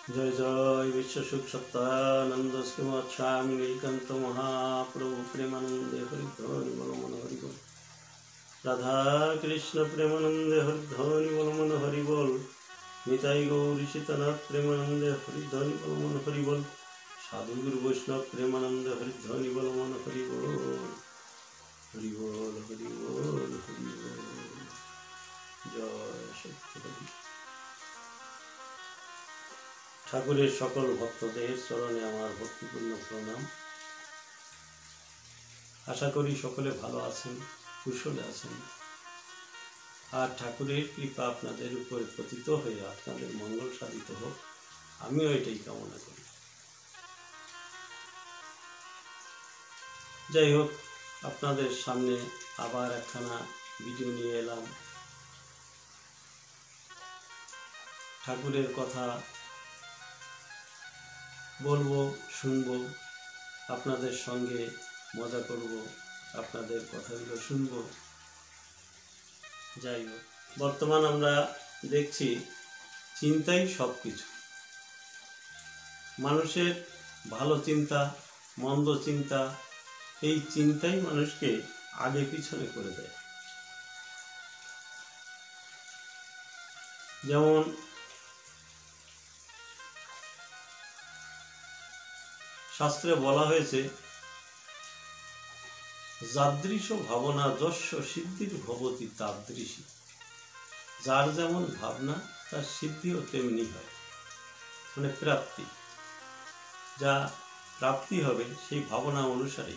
जय जय विश्व सुख सत्तानंद श्रीमद स्वामी नीलकंठ महाप्रभु प्रेमानंदे हरिध्वनि बोल मन हरि बोल। राधा कृष्ण प्रेमानंदे हरिध्वनि बोल मन हरि बोल। निताई गौरी सीतानाथ प्रेमानंदे हरिध्वनि बोल मन हरि बोल। साधु गुरु वैष्णव प्रेमानंदे हरिध्वनि बोल मन हरि बोल। हरि बोल हरि बोल हरि बोल। जय सत्य ঠাকুরের সকল ভক্তদের চরণে আমার ভক্তিপূর্ণ প্রণাম। আশা করি সকলে ভালো আছেন, কুশলে আছেন, আর ঠাকুরের কৃপা আপনাদের উপরে পতিত হয়ে আপনাদের মঙ্গল সাধিত হোক, আমিও এটাই কামনা করি। যাই হোক, আপনাদের সামনে আবার একখানা ভিডিও নিয়ে এলাম। ঠাকুরের কথা বলবো, শুনবো, আপনাদের সঙ্গে মজা করব, আপনাদের কথাগুলো শুনবো। যাই হোক, বর্তমান আমরা দেখছি চিন্তাই সব কিছু। মানুষের ভালো চিন্তা, মন্দ চিন্তা, এই চিন্তাই মানুষকে আগে পিছনে করে দেয়। যেমন শাস্ত্রে বলা হয়েছে, যাদৃশ ভাবনা যস্য সিদ্ধির ভবতি তাদৃশী। যার যেমন ভাবনা তার সিদ্ধিও তেমনি হয়, মানে প্রাপ্তি, যা প্রাপ্তি হবে সেই ভাবনা অনুসারে।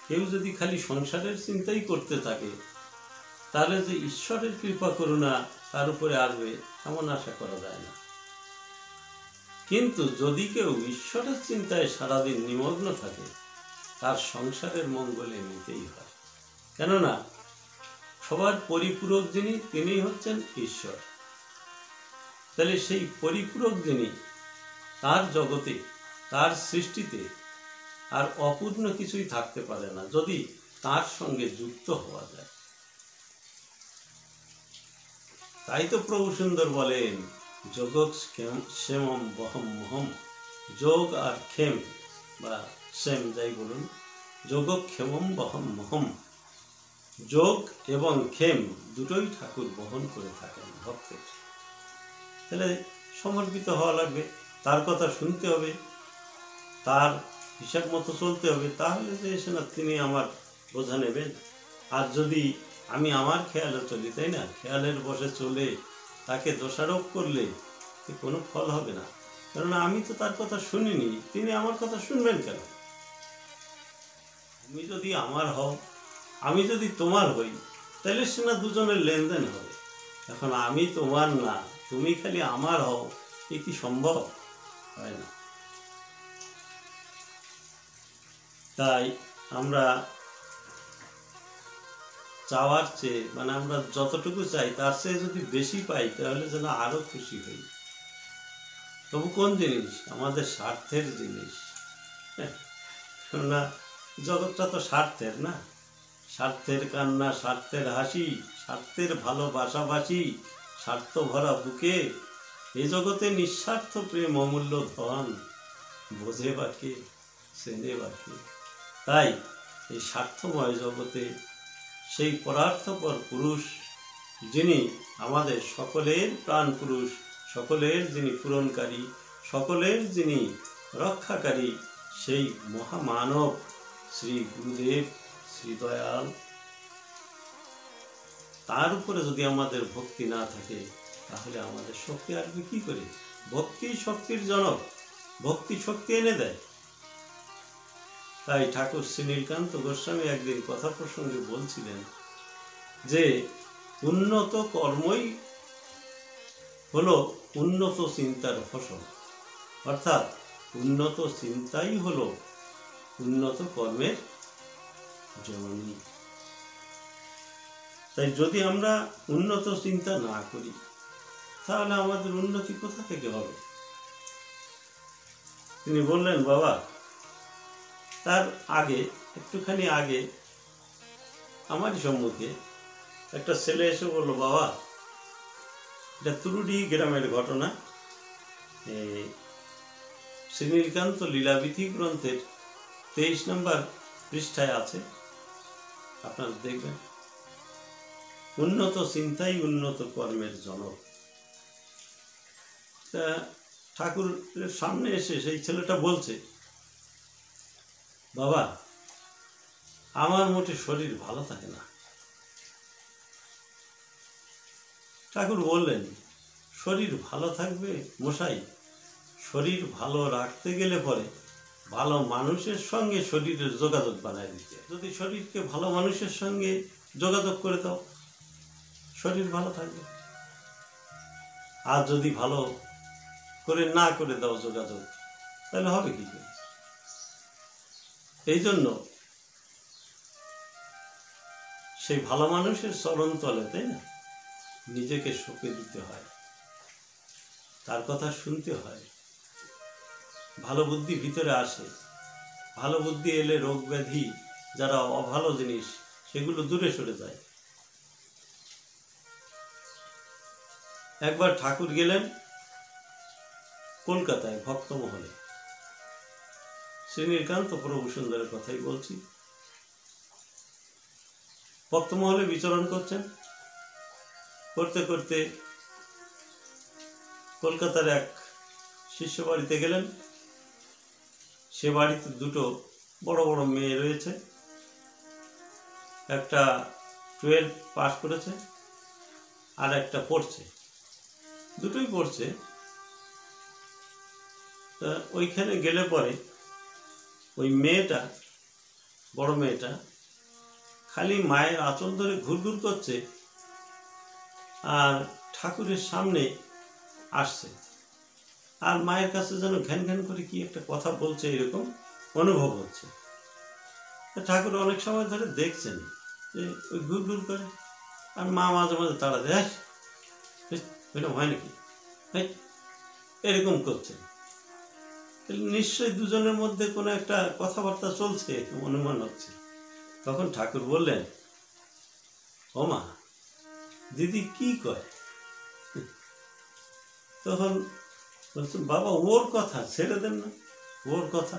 কেউ যদি খালি সংসারের চিন্তাই করতে থাকে, তাহলে যে ঈশ্বরের কৃপা করুণা তার উপরে আসবে এমন আশা করা যায় না। কিন্তু যদি কেউ ঈশ্বরের চিন্তায় সারাদিন নিমগ্ন থাকে, তার সংসারের মঙ্গলে নিতেই হয়। কেননা সবার পরিপূরক যিনি, তিনি হচ্ছেন ঈশ্বর। তাহলে সেই পরিপূরক যিনি, তার জগতে, তার সৃষ্টিতে আর অপূর্ণ কিছুই থাকতে পারে না যদি তার সঙ্গে যুক্ত হওয়া যায়। তাই তো প্রভু সুন্দর বলেন, যোগ ক্ষেমম বহম মহম। যোগ আর ক্ষেম বা সেম যাই বলুন, যোগ ক্ষেমম বহম মহম। যোগ এবং ক্ষেম দুটোই ঠাকুর বহন করে থাকেন ভক্তের। তাহলে সমর্পিত হওয়া লাগবে, তার কথা শুনতে হবে, তার হিসাব মতো চলতে হবে, তাহলে যে এসে না তিনি আমার বোঝা নেবেন। আর যদি আমি আমার খেয়ালে চলি, তাই না, খেয়ালের বসে চলে তাকে দোষারোপ করলে কোনো ফল হবে না। কারণ আমি তো তার কথা শুনিনি, তিনি আমার কথা শুনবেন কেন? তুমি যদি আমার হও, আমি যদি তোমার হই, তাহলে সে না দুজনের লেনদেন হবে। এখন আমি তোমার না, তুমি খালি আমার হও, এ কি সম্ভব? হয় না। তাই আমরা চাওয়ার চেয়ে, মানে আমরা যতটুকু চাই তার চেয়ে যদি বেশি পাই, তাহলে যেন আরো খুশি হই। তবু কোন জিনিস? আমাদের স্বার্থের জিনিস না। জগৎটা তো স্বার্থের না, স্বার্থের কান্না, স্বার্থের হাসি, স্বার্থের ভালোবাসাবাসি, স্বার্থ ভরা বুকে। এ জগতে নিঃস্বার্থ প্রেম অমূল্য ধন, বোঝে বা কে, চেনে বা কে। তাই এই স্বার্থময় জগতে সেই পরার্থপর পুরুষ, যিনি আমাদের সকলের প্রাণ পুরুষ, সকলের যিনি পূরণকারী, সকলের যিনি রক্ষাকারী, সেই মহামানব শ্রী গুরুদেব, শ্রী দয়াল, তার উপরে যদি আমাদের ভক্তি না থাকে, তাহলে আমাদের শক্তি আসবে কি করে? ভক্তি শক্তির জনক, ভক্তি শক্তি এনে দেয়। তাই ঠাকুর শ্রী নীলকান্ত গোস্বামী একদিন কথা প্রসঙ্গে বলছিলেন যে উন্নত কর্মই হলো উন্নত চিন্তার ফসল। অর্থাৎ উন্নত চিন্তাই হলো উন্নত কর্মের জননী। তাই যদি আমরা উন্নত চিন্তা না করি, তাহলে আমাদের উন্নতি কোথা থেকে হবে? তিনি বললেন, বাবা, তার আগে, একটুখানি আগে আমারই সম্মুখে একটা ছেলে এসে বলল, বাবা এটা তুরুডি গ্রামের ঘটনা। শ্রীনীলকান্ত লীলাবিধি গ্রন্থের 23 নম্বর পৃষ্ঠায় আছে, আপনারা দেখবেন। উন্নত চিন্তাই উন্নত কর্মের জনক। তা ঠাকুরের সামনে এসে সেই ছেলেটা বলছে, বাবা আমার মোটে শরীর ভালো থাকে না। ঠাকুর বললেন, শরীর ভালো থাকবে মশাই, শরীর ভালো রাখতে গেলে পরে ভালো মানুষের সঙ্গে শরীরের যোগাযোগ বানায় দিতে। যদি শরীরকে ভালো মানুষের সঙ্গে যোগাযোগ করে দাও, শরীর ভালো থাকবে। আর যদি ভালো করে না করে দাও যোগাযোগ, তাহলে হবে কি করে? এই জন্য সেই ভালো মানুষের চরণ তলে, তাই না, নিজেকে সঁপে দিতে হয়, তার কথা শুনতে হয়। ভালো বুদ্ধি ভিতরে আসে। ভালো বুদ্ধি এলে রোগ ব্যাধি, যারা অভালো জিনিস, সেগুলো দূরে সরে যায়। একবার ঠাকুর গেলেন কলকাতায় ভক্তমহলে। শ্রীনীলকান্ত প্রভু সুন্দরের কথাই বলছি। ভক্তমহলে বিচরণ করছেন, করতে করতে কলকাতার এক শিষ্য বাড়িতে গেলেন। সে বাড়িতে দুটো বড় বড় মেয়ে রয়েছে। একটা 12 পাস করেছে, আর একটা পড়ছে, দুটোই পড়ছে। তা ওইখানে গেলে পরে ওই মেয়েটা, বড় মেয়েটা, খালি মায়ের আঁচল ধরে ঘুরঘুর করছে আর ঠাকুরের সামনে আসছে, আর মায়ের কাছে যেন ঘ্যান ঘ্যান করে কি একটা কথা বলছে, এরকম অনুভব হচ্ছে। ঠাকুর অনেক সময় ধরে দেখছেন যে ওই ঘুরঘুর করে, আর মা মাঝে মাঝে তাড়া দেয়, ওইটা হয় নাকি, এরকম করছে। নিশ্চয়ই দুজনের মধ্যে কোনো একটা কথাবার্তা চলছে, অনুমান হচ্ছে। তখন ঠাকুর বললেন, ও মা, দিদি কি কয়? তখন বলছেন, বাবা ওর কথা ছেড়ে দেন না, ওর কথা।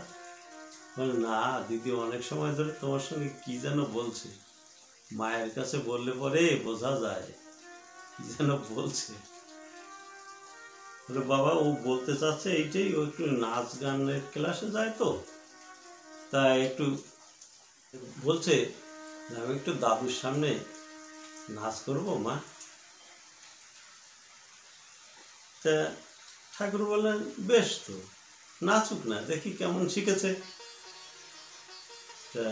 না দিদি, অনেক সময় ধরে তোমার সঙ্গে কি যেন বলছে, মায়ের কাছে বললে পরে বোঝা যায় কি যেন বলছে। বাবা ও বলতে চাচ্ছে এইটাই, ও একটু নাচ গানের ক্লাসে যায় তো, তাই একটু বলছে আমি একটু দাদুর সামনে নাচ করবো মা। তা ঠাকুর বললেন, বেশ তো, নাচুক না, দেখি কেমন শিখেছে। তা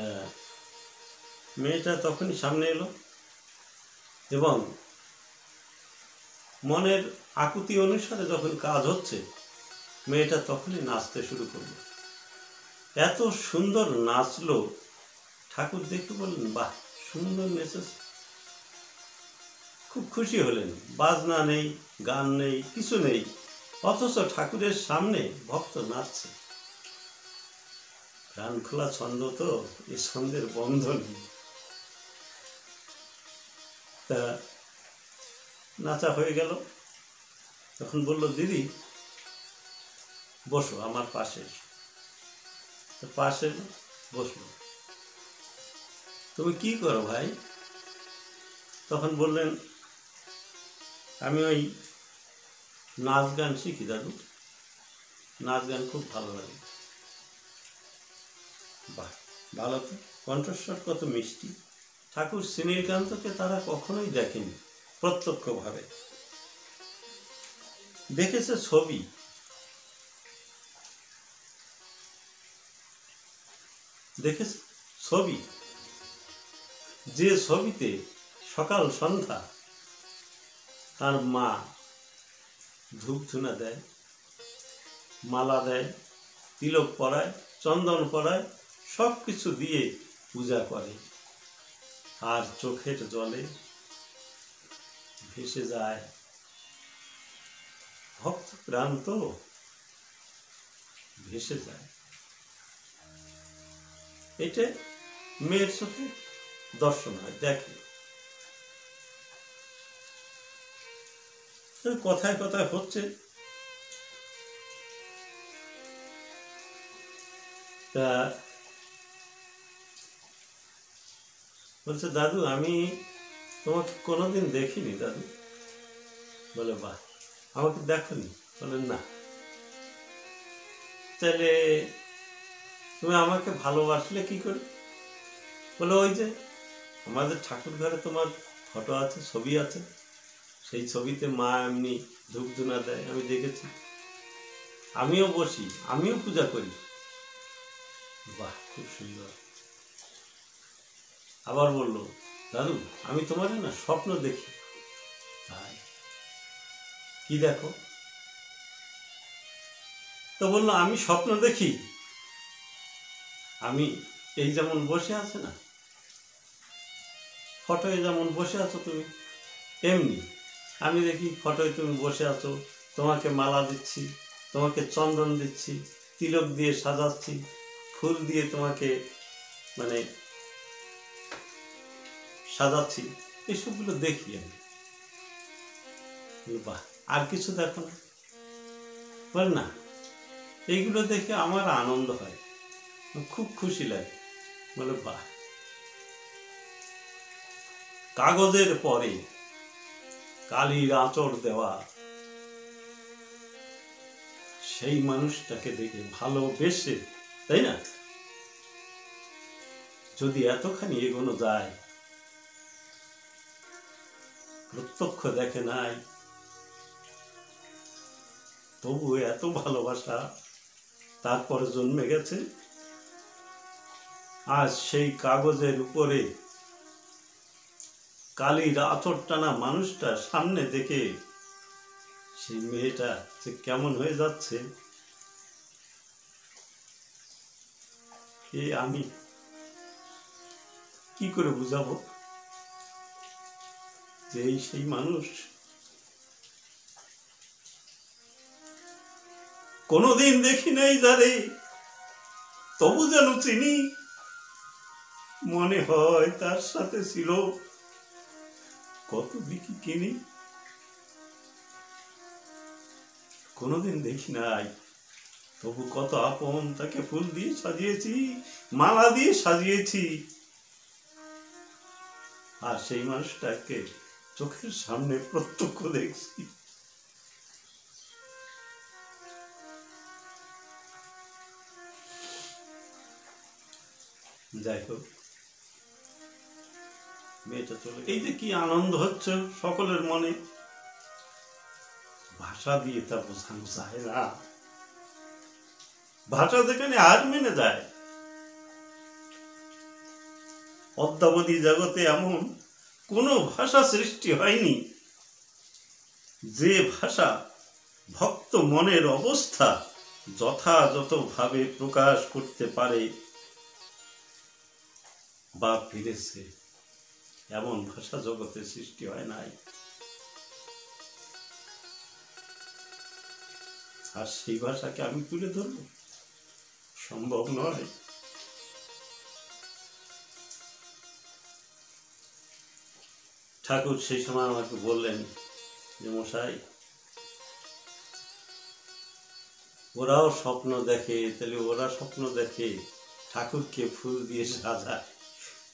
মেয়েটা তখনই সামনে এলো এবং মনের আকুতি অনুসারে যখন কাজ হচ্ছে, মেয়েটা তখনই নাচতে শুরু করলো। এত সুন্দর নাচলো, ঠাকুর দেখে বললেন, বাহ, সুন্দর নেচেছে। খুব খুশি হলেন। বাজনা নেই, গান নেই, কিছু নেই, অথচ ঠাকুরের সামনে ভক্ত নাচছে। প্রাণ খোলা ছন্দ তো, এই ছন্দের বন্ধ নেই। তা নাচা হয়ে গেল। তখন বলল, দিদি বসো আমার পাশে। পাশে বসলো। তুমি কি করো ভাই? তখন বললেন, আমি ওই নাচ গান শিখি দাদু, নাচ গান খুব ভালো লাগে। বাহ, ভালো তো, কণ্ঠস্বর কত মিষ্টি। ঠাকুর শ্রীনীলকান্তকে তারা কখনোই দেখেনি প্রত্যক্ষভাবে, দেখেছে ছবি। দেখেছে ছবি, যে ছবিতে সকাল সন্ধ্যা তার মা ধূপ ধুনা দেয়, মালা দেয়, তিলক পরায়, চন্দন পরায়, সব কিছু দিয়ে পূজা করে, আর চোখের জলে ভেসে যায় ভক্ত প্রাণ, তো ভেসে যায়। এটা মেয়ের চোখে দর্শন হয়, দেখে। তো কথায় কথায় হচ্ছে। তা বলছে, দাদু আমি তোমাকে কোনোদিন দেখিনি দাদু। বলে, বাহ, আমাকে দেখোনি? বলে, না। তাহলে তুমি আমাকে ভালোবাসলে কি করে? বলে, ওই যে আমাদের ঠাকুর ঘরে তোমার ফটো আছে, ছবি আছে, সেই ছবিতে মা এমনি ধূপ ধুনা দেয়, আমি দেখেছি, আমিও বসি, আমিও পূজা করি। বাহ, খুব সুন্দর। আবার বললো, দাদু আমি তোমার না স্বপ্ন দেখি। তাই কি দেখো? তো বললো, আমি স্বপ্ন দেখি আমি এই যেমন বসে আছে না, ফটোয় যেমন বসে আছো তুমি, এমনি আমি দেখি ফটোয় তুমি বসে আছো, তোমাকে মালা দিচ্ছি, তোমাকে চন্দন দিচ্ছি, তিলক দিয়ে সাজাচ্ছি, ফুল দিয়ে তোমাকে মানে সাজাচ্ছি, এসবগুলো দেখি আমি। বাহ, আর কিছু দেখো না? বল না, এইগুলো দেখে আমার আনন্দ হয়, খুব খুশি লাগে। বলে, বাহ। কাগজের পরে কালির আঁচড় দেওয়া সেই মানুষটাকে দেখে ভালোবেসে, তাই না, যদি এতখানি এগোনো যায়, প্রত্যক্ষ দেখে নাই তবু এত ভালোবাসা তারপরে জন্মে গেছে। আজ সেই কাগজের উপরে কালির আঁচড় টানা মানুষটা সামনে দেখে সেই মেয়েটা যে কেমন হয়ে যাচ্ছে, এ আমি কি করে বুঝাবো যে এই সেই মানুষ? কোনোদিন দেখি নাই যারে, তবু যেন চিনি, মনে হয় তার সাথে ছিল কত দিকি কিনি। কোনোদিন দেখি নাই, তবু কত আপন তাকে ফুল দিয়ে সাজিয়েছি, মালা দিয়ে সাজিয়েছি, আর সেই মানুষটাকে চোখের সামনে প্রত্যক্ষ দেখছি। যাই হোক, মেয়েটা চলে, এই যে কি আনন্দ হচ্ছে সকলের মনে, ভাষা দিয়ে তা বোঝানো যায় না। ভাষা যেখানে হার মেনে যায়, অদ্যাবধি জগতে এমন কোনো ভাষা সৃষ্টি হয়নি যে ভাষা ভক্ত মনের অবস্থা যথাযথভাবে প্রকাশ করতে পারে বা ফিরেছে, এমন ভাষা জগতে সৃষ্টি হয় নাই। আর সেই ভাষাকে আমি তুলে ধরব, সম্ভব নয়। ঠাকুর সেই সময় আমাকে বললেন যে, মশাই ওরাও স্বপ্ন দেখে, তাহলে ওরা স্বপ্ন দেখে ঠাকুরকে ফুল দিয়ে সাজায়,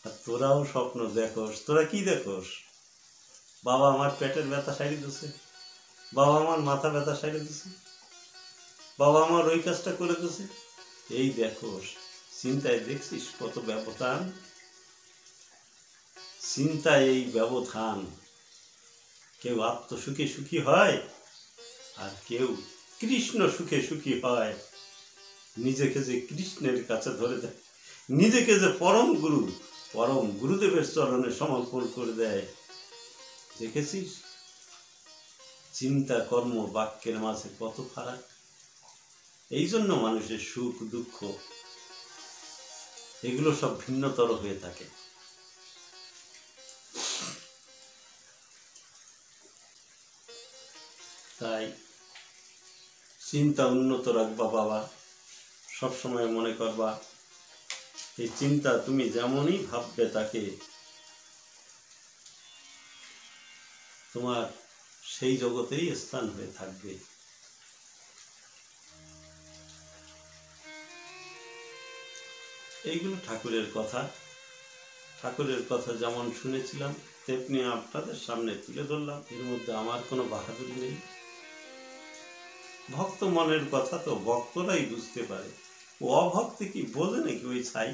আর তোরাও স্বপ্ন দেখোস, তোরা কি দেখোস? বাবা আমার পেটের ব্যথা সারিয়ে দিচ্ছে, বাবা আমার মাথা ব্যথা সারিয়ে দিচ্ছে, বাবা আমার ওই কাজটা করে দিচ্ছে, এই দেখোস। চিন্তায় দেখছিস কত ব্যবধান? চিন্তায় এই ব্যবধান। কেউ আত্মসুখে সুখী হয়, আর কেউ কৃষ্ণ সুখে সুখী হয়। নিজেকে যে কৃষ্ণের কাছে ধরে দেয়, নিজেকে যে পরম গুরুদেবের চরণে সমর্পণ করে দেয়, দেখেছিস চিন্তা কর্ম বাক্যের মাঝে কত ফারাক। এই জন্য মানুষের সুখ দুঃখ এগুলো সব ভিন্নতর হয়ে থাকে। তাই চিন্তা উন্নত রাখবা বাবা, সবসময় মনে করবা এই চিন্তা তুমি যেমনই ভাববে তাকে, তোমার সেই জগতেই স্থান হয়ে থাকবে। এইগুলো ঠাকুরের কথা। ঠাকুরের কথা যেমন শুনেছিলাম তেমনি আপনাদের সামনে তুলে ধরলাম। এর মধ্যে আমার কোনো বাহাদুরি নেই। ভক্ত মনের কথা তো ভক্তরাই বুঝতে পারে। ও অভক্তি কি বোঝে নাকি ওই ছাই?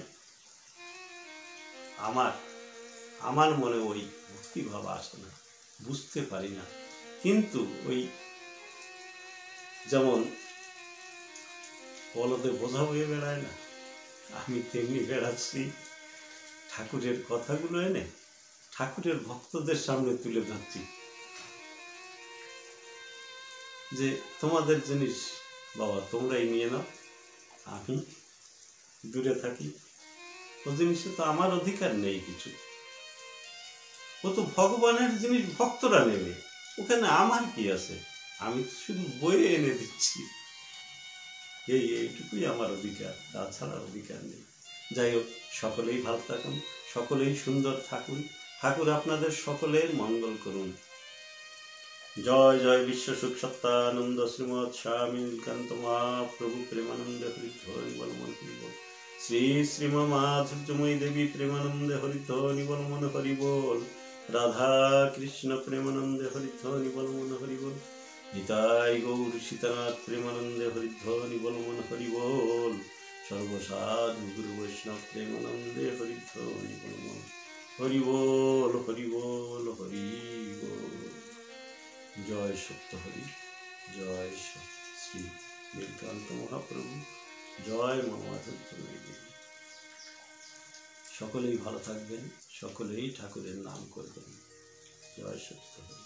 আমার মনে ওই ভক্তিভাব আসে না, বুঝতে পারি না। কিন্তু ওই যেমন বলদে বোঝা হয়ে বেড়ায় না, আমি তেমনি বেড়াচ্ছি ঠাকুরের কথাগুলো এনে ঠাকুরের ভক্তদের সামনে তুলে ধরছি যে তোমাদের জিনিস বাবা তোমরাই নিয়ে নাও, আমি দূরে থাকি। ও জিনিসে তো আমার অধিকার নেই কিছু। ও তো ভগবানের জিনিস ভক্তরা নেবে, ওখানে আমার কি আছে? আমি তো শুধু বয়ে এনে দিচ্ছি, এইটুকুই আমার অধিকার, তাছাড়া অধিকার নেই। যাই হোক, সকলেই ভালো থাকুন, সকলেই সুন্দর থাকুন। ঠাকুর আপনাদের সকলের মঙ্গল করুন। জয় জয় বিশ্ব সুখ সত্তানন্দ শ্রীমৎ স্বামী নীলকান্ত মহাপ্রভু প্রেমানন্দে হরিধ্বনি বল মন হরি বল। শ্রী শ্রীমা মাধুর্যময়ী দেবী প্রেমানন্দে হরিধ্বনি বল মন হরি বল। রাধা কৃষ্ণ প্রেমানন্দে হরিধ্বনি বল মন হরি বল। নিতাই গৌর সীতানাথ প্রেমানন্দে হরিধ্বনি বল মন হরি বল। সর্বসাধু গুরু বৈষ্ণব প্রেমানন্দে হরিধ্বনি বল মন হরি বল। হরি বল, হরি বল। জয় সত্য হরি, জয় শ্রী নীলকান্ত মহাপ্রভু, জয় মা মাধুর্যময়ী দেবী। সকলেই ভালো থাকবেন, সকলেই ঠাকুরের নাম করবেন। জয় সত্য হরি।